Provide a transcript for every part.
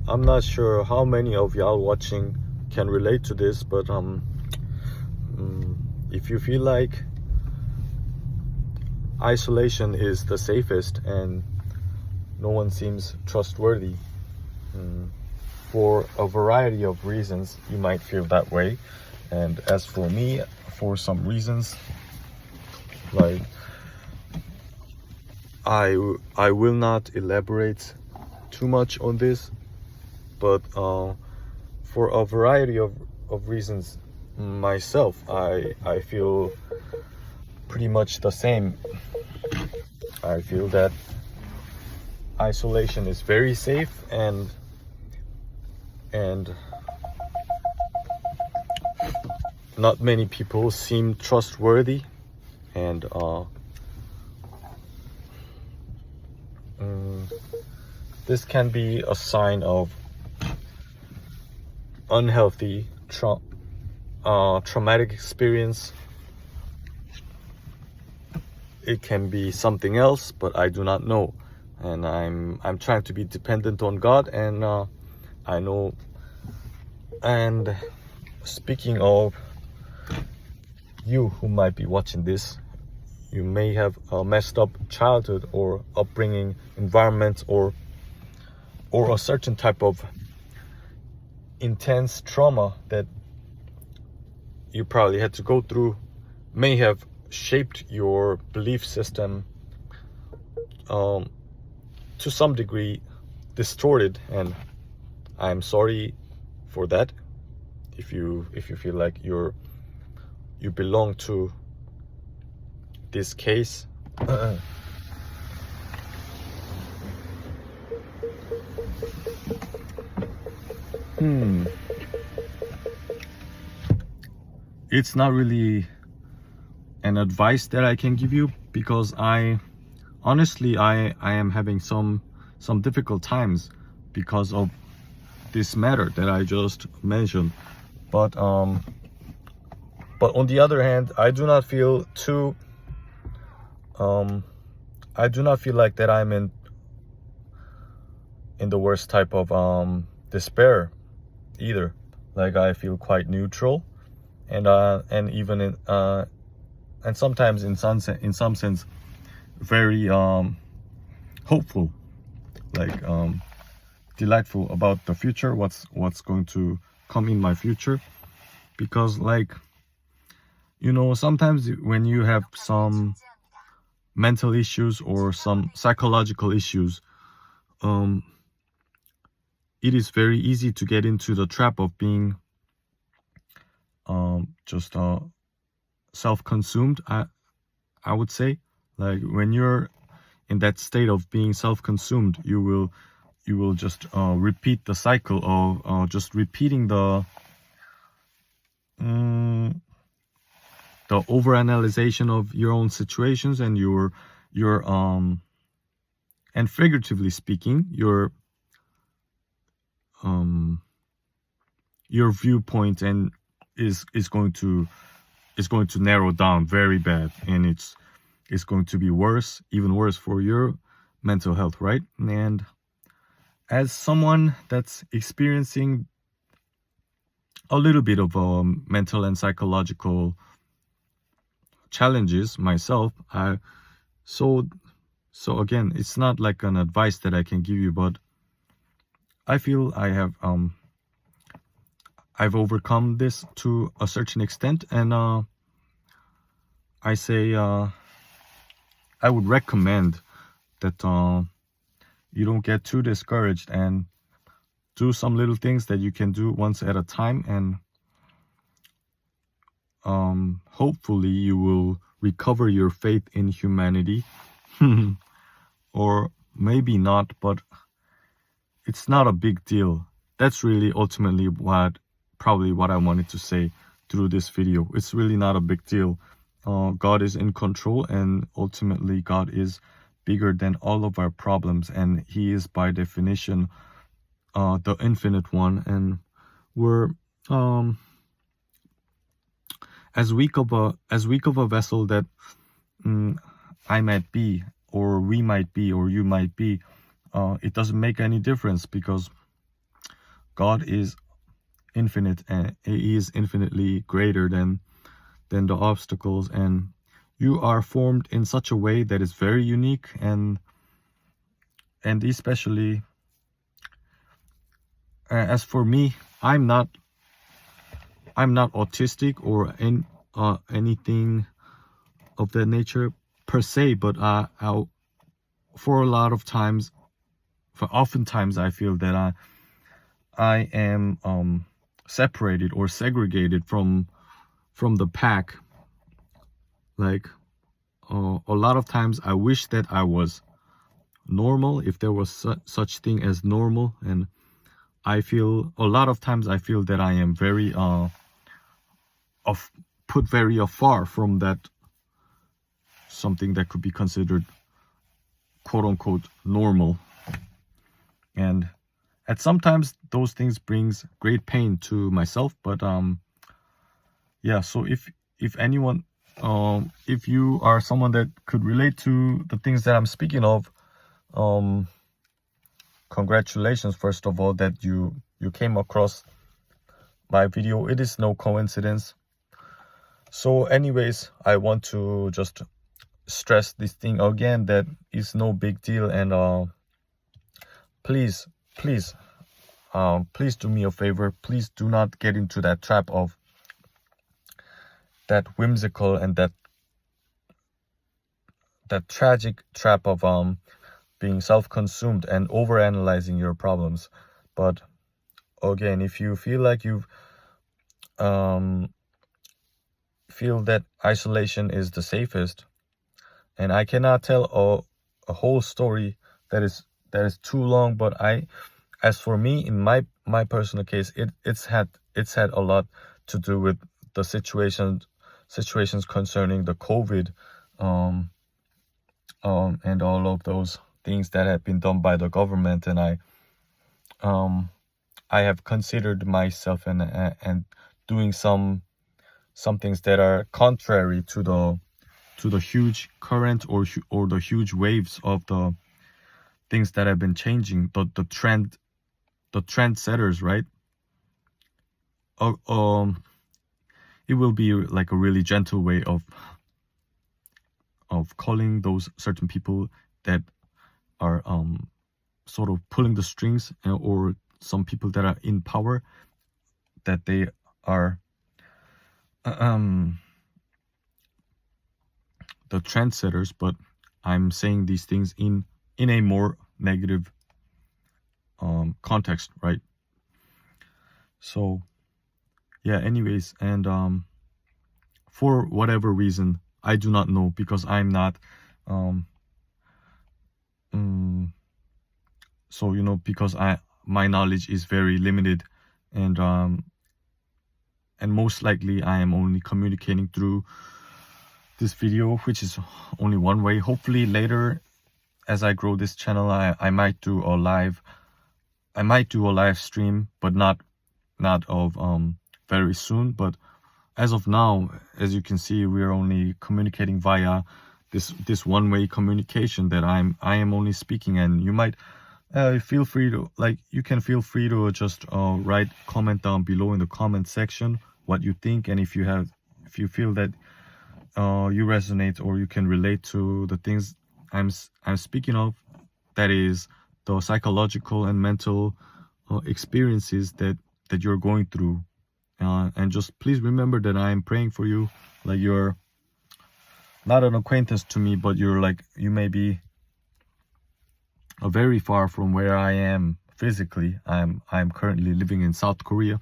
I'm not sure how many of y'all watching can relate to this, but if you feel like isolation is the safest and no one seems trustworthy, for a variety of reasons you might feel that way. And as for me, for some reasons, like I will not elaborate too much on this, but for a variety of reasons myself, I feel pretty much the same. I feel that isolation is very safe, and not many people seem trustworthy, and this can be a sign of unhealthy traumatic experience. It can be something else, but I do not know. And I'm trying to be dependent on God, and I know. And speaking of you who might be watching this, you may have a messed up childhood or upbringing, environment, or a certain type of intense trauma that you probably had to go through, may have shaped your belief system, to some degree distorted, and I'm sorry for that. If you feel like you belong to this case. It's not really an advice that I can give you, because honestly I am having some difficult times because of this matter that I just mentioned. But on the other hand, I do not feel too I do not feel like that I'm in the worst type of despair either. Like, I feel quite neutral, and even in and sometimes in some sense very hopeful, like delightful about the future, what's going to come in my future. Because, like, sometimes when you have some mental issues or some psychological issues, it is very easy to get into the trap of being just self-consumed, I would say. Like, when you're in that state of being self-consumed, you will just repeat the cycle of just repeating the overanalyzation of your own situations, and your and figuratively speaking, your viewpoint and is going to narrow down very bad, and it's going to be worse, even worse for your mental health, right? And as someone that's experiencing a little bit of mental and psychological challenges myself, so again, it's not like an advice that I can give you, but I feel I have I've overcome this to a certain extent, and I say I would recommend that you don't get too discouraged, and do some little things that you can do once at a time, and hopefully you will recover your faith in humanity. Or maybe not, but it's not a big deal. That's really ultimately probably what I wanted to say through this video. It's really not a big deal. God is in control, and ultimately God is bigger than all of our problems, and He is by definition the infinite one, and we're as weak of a vessel that I might be, or we might be, or you might be. It doesn't make any difference, because God is infinite, and He is infinitely greater than the obstacles, and you are formed in such a way that is very unique, and especially as for me, I'm not autistic or anything of that nature per se, but for a lot of times, oftentimes I feel that I am separated or segregated from the pack. Like a lot of times I wish that I was normal, if there was such thing as normal, and I feel a lot of times I feel that I am very put very afar from that, something that could be considered quote unquote normal. And at sometimes those things brings great pain to myself, but yeah, so if anyone, if you are someone that could relate to the things that I'm speaking of, congratulations first of all that you came across my video. It is no coincidence. So anyways, I want to just stress this thing again, that is no big deal, and please do me a favor. Please do not get into that trap of that whimsical and that tragic trap of being self-consumed and overanalyzing your problems. But again, if you feel like you've feel that isolation is the safest, and I cannot tell a whole story that is too long, but as for me, in my personal case, it's had a lot to do with the situations concerning the COVID, and all of those things that have been done by the government, and I have considered myself and doing some things that are contrary to the huge current or the huge waves of the things that have been changing, the trendsetters, right? It will be like a really gentle way of calling those certain people that are sort of pulling the strings, or some people that are in power, that they are the trendsetters. But I'm saying these things in a more negative context, right? So yeah, anyways, and for whatever reason, I do not know, because I'm not so because my knowledge is very limited, and most likely I am only communicating through this video, which is only one way. Hopefully later, as I grow this channel, I might do a live stream, but not of very soon. But as of now, as you can see, we are only communicating via this one-way communication that I am only speaking. And you might feel free to just write comment down below in the comment section what you think, and if you feel that you resonate or you can relate to the things I'm speaking of, that is the psychological and mental experiences that you're going through, and just please remember that I am praying for you. Like, you're not an acquaintance to me, but you may be very far from where I am physically. I'm currently living in South Korea.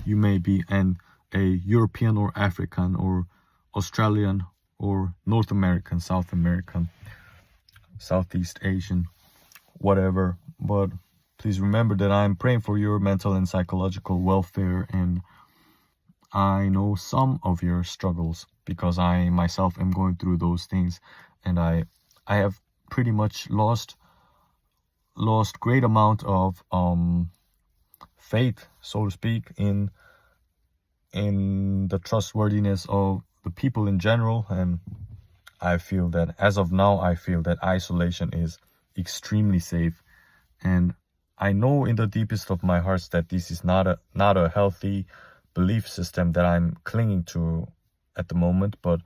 You may be a European or African or Australian or North American, South American, Southeast Asian, whatever. But please remember that I'm praying for your mental and psychological welfare, and I know some of your struggles because I myself am going through those things, and I have pretty much lost great amount of faith, so to speak, in the trustworthiness of the people in general. And I feel that as of now, isolation is extremely safe, and I know in the deepest of my heart that this is not a healthy belief system that I'm clinging to at the moment, but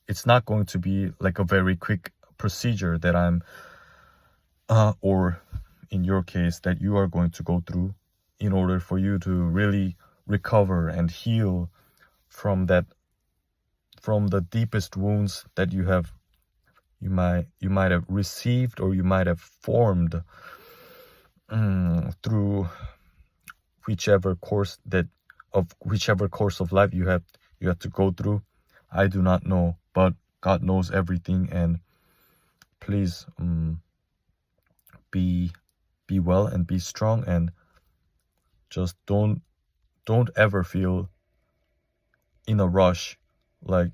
it's not going to be like a very quick procedure that I'm or in your case that you are going to go through in order for you to really recover and heal from the deepest wounds that you might have received or you might have formed through whichever course of life you have to go through. I do not know, but God knows everything. And please be well and be strong, and just don't ever feel in a rush. Like,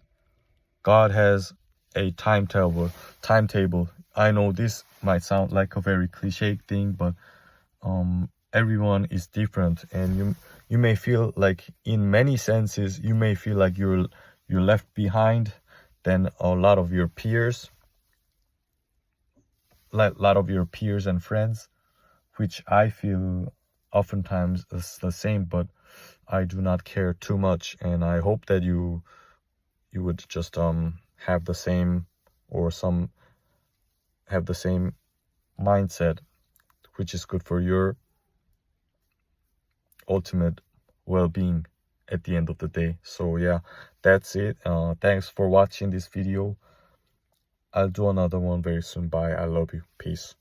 God has a timetable. I know this might sound like a very cliche thing, but everyone is different, and you may feel like, in many senses, you may feel like you're left behind than a lot of your peers, and friends, which I feel oftentimes is the same, but I do not care too much. And I hope that you would just have the same mindset, which is good for your ultimate well-being at the end of the day. So yeah, that's it. Thanks for watching this video. I'll do another one very soon. Bye. I love you. Peace.